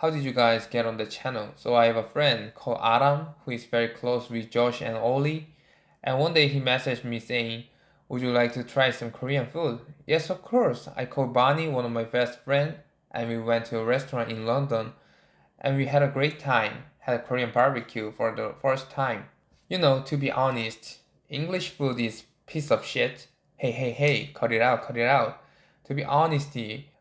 how did you guys get on the channel? So I have a friend called Adam who is very close with Josh and Oli. And one day he messaged me saying, would you like to try some Korean food? Yes, of course. I called Bonnie, one of my best friends, and we went to a restaurant in London. And we had a great time. Had a Korean barbecue for the first time. To be honest, English food is piece of shit. Hey, cut it out, cut it out. To be honest,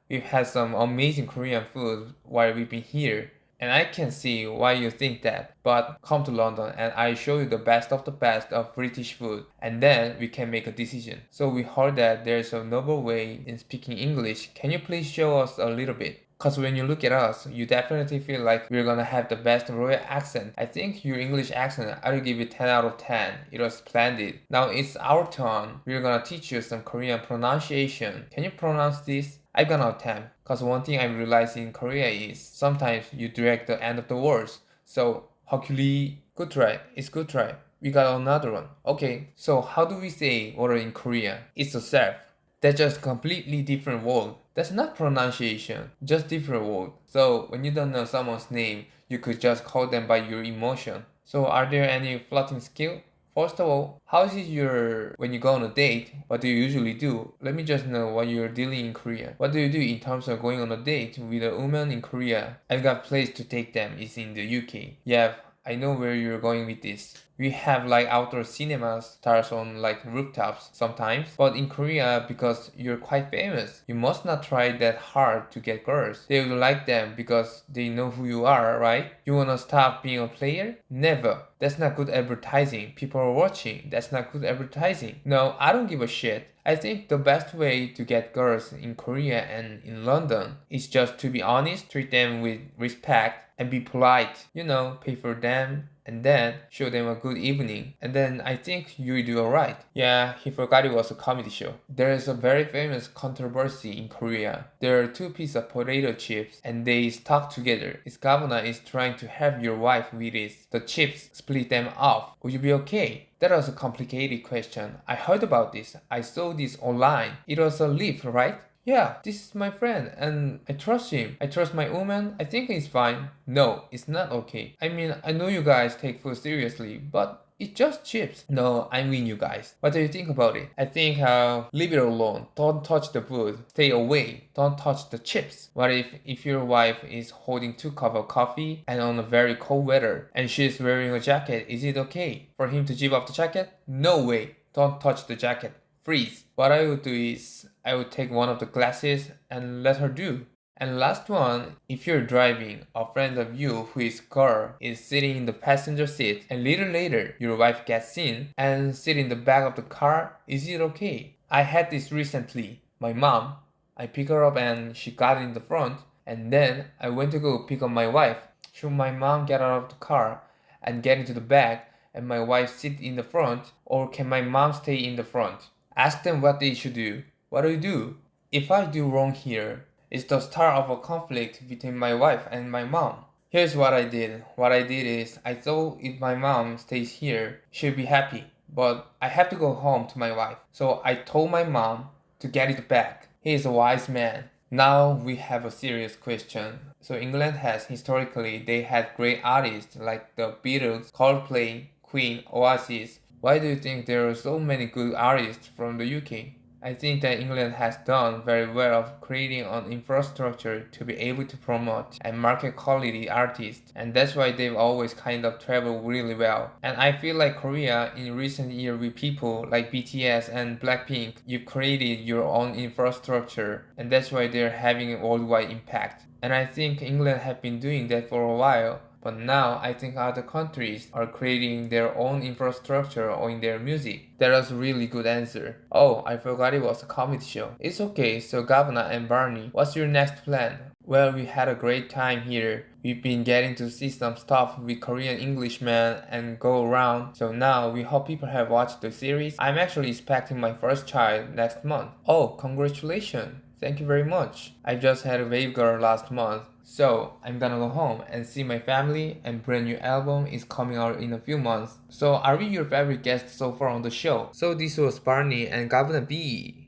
we've had some amazing Korean food while we've been here. And I can see why you think that. But come to London and I show you the best of British food. And then we can make a decision. So we heard that there's a noble way in speaking English. Can you please show us a little bit? Cause when you look at us, you definitely feel like we're gonna have the best royal accent. I think your English accent, I will give you 10 out of 10. It was splendid. Now it's our turn. We're gonna teach you some Korean pronunciation. Can you pronounce this? I'm gonna attempt. Cause one thing I realized in Korea is sometimes you direct the end of the words. So Hercules, good try. It's good try. We got another one. Okay, so how do we say water in Korean? It's a self. That's just completely different word. That's not pronunciation, just different word. So when you don't know someone's name, you could just call them by your emotion. So are there any flirting skill? First of all, how is it when you go on a date? What do you usually do? Let me just know what you're dealing in Korea. What do you do in terms of going on a date with a woman in Korea? I've got place to take them. It's in the UK. Yeah, I know where you're going with this. We have like outdoor cinemas stars on like rooftops sometimes, but in Korea, because you're quite famous, you must not try that hard to get girls. They will like them because they know who you are, right? You wanna stop being a player? Never. That's not good advertising. People are watching. That's not good advertising. No, I don't give a shit. I think the best way to get girls in Korea and in London is just to be honest, treat them with respect, and be polite. Pay for them, and then show them a good evening. And then I think you do alright. Yeah, he forgot it was a comedy show. There is a very famous controversy in Korea. There are two pieces of potato chips and they stuck together. His governor is trying to have your wife with it. The chips split them off. Would you be okay? That was a complicated question. I heard about this. I saw this online. It was a leaf, right? Yeah, this is my friend and I trust him. I trust my woman. I think he's fine. No, it's not okay. I mean, I know you guys take food seriously, but it's just chips. No, I mean you guys. What do you think about it? I think leave it alone. Don't touch the food. Stay away. Don't touch the chips. What if your wife is holding 2 cups of coffee and on a very cold weather and she's wearing a jacket? Is it okay for him to zip off the jacket? No way. Don't touch the jacket. Freeze. What I would do is I would take one of the glasses and let her do. And last one, if you're driving, a friend of you who is girl is sitting in the passenger seat and little later your wife gets in and sit in the back of the car, is it okay? I had this recently. My mom, I pick her up and she got in the front and then I went to go pick up my wife. Should my mom get out of the car and get into the back and my wife sit in the front, or can my mom stay in the front? Ask them what they should do. What do you do? If I do wrong here, it's the start of a conflict between my wife and my mom. Here's what I did. What I did is I thought if my mom stays here, she'll be happy. But I have to go home to my wife. So I told my mom to get it back. He is a wise man. Now we have a serious question. So England has historically, they had great artists like the Beatles, Coldplay, Queen, Oasis. Why do you think there are so many good artists from the UK? I think that England has done very well of creating an infrastructure to be able to promote and market quality artists, and that's why they've always kind of traveled really well. And I feel like Korea in recent years with people like BTS and Blackpink, you've created your own infrastructure, and that's why they're having a worldwide impact. And I think England have been doing that for a while. But now I think other countries are creating their own infrastructure in their music. That was a really good answer. Oh, I forgot it was a comedy show. It's okay, so Governor and Barney, what's your next plan? Well, we had a great time here. We've been getting to see some stuff with Korean Englishmen and go around. So now we hope people have watched the series. I'm actually expecting my first child next month. Oh, congratulations. Thank you very much. I just had a baby girl last month. So I'm gonna go home and see my family, and brand new album is coming out in a few months. So are we your favorite guests so far on the show? So this was Barney and Governor B.